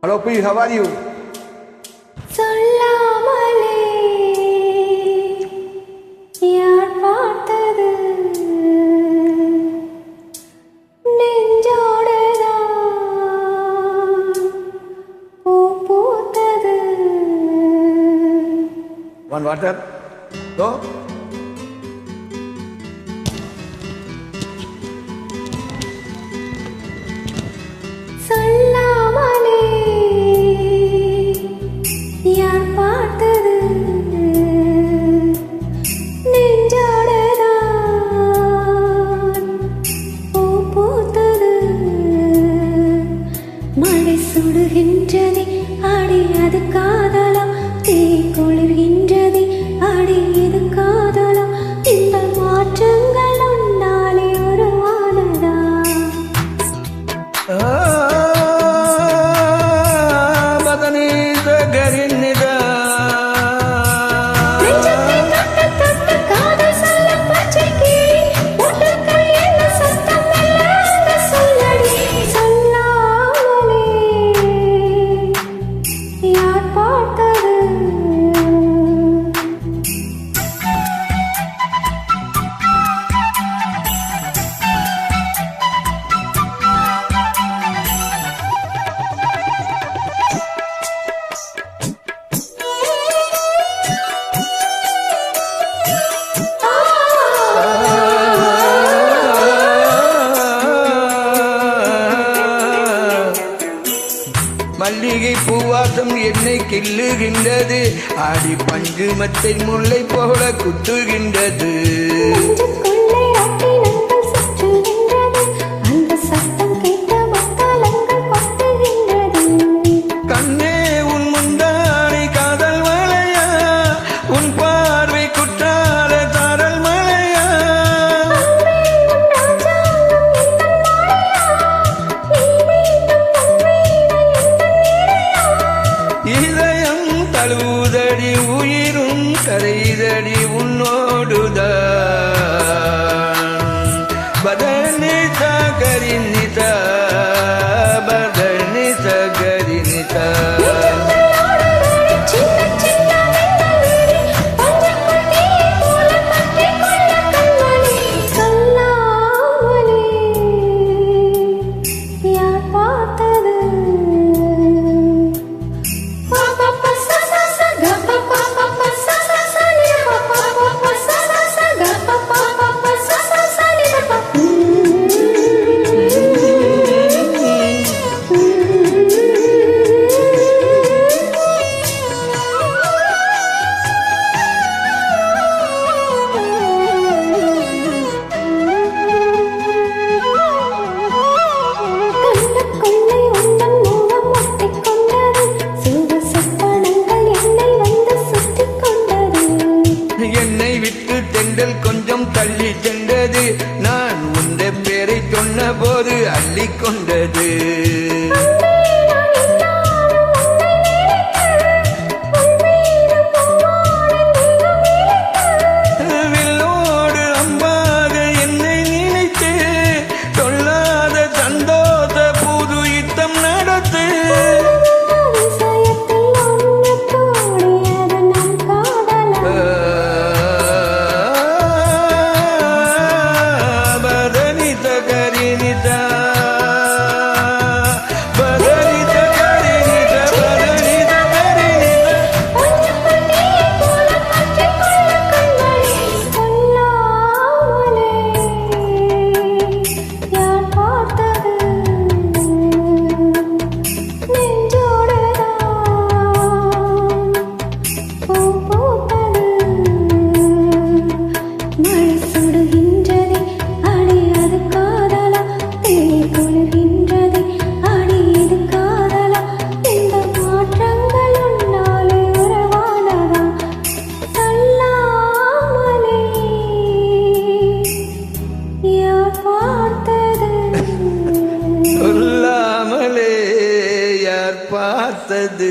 Hello, P, how are you? சொல்லாமலே யார் பார்த்தது நெஞ்சோடுதான் பூ பூத்தது. One water? Go. சொல்லாமலே யார் பார்த்தது நெஞ்சோடுதான் பூ பூத்தது. மழை சுடுகின்றதே ஆடி அது காதலம், தீ குளிர்கின்றதே ஆடி இது காதலம். இந்த மாற்றங்கள் உன்னாலே உருவானதா? மல்லிகை பூவாசம் என்னை கிள்ளுகின்றது, ஆடி பஞ்சு மத்தை முல்லை போல குத்துகின்றது. கண்ணே உன் முந்தானை காதல் மலையா, உன் பார்வை குற்றால தாரல் மலையா. இதயம் தழுவுதடி உயிரும் கரைதடி உன்னோடுதான். பதனிதா கரினிதா பதனிதா கரினிதா. என்னை விட்டு தெண்டல் கொஞ்சம் தள்ளி சென்றது, நான் உந்த பேரை சொன்ன போது அள்ளி கொண்டது. வில்லோடு அம்பாக என்னை நினைத்து சொல்லாத சந்தோஷ புது யுத்தம் நடத்து. பார்த்தது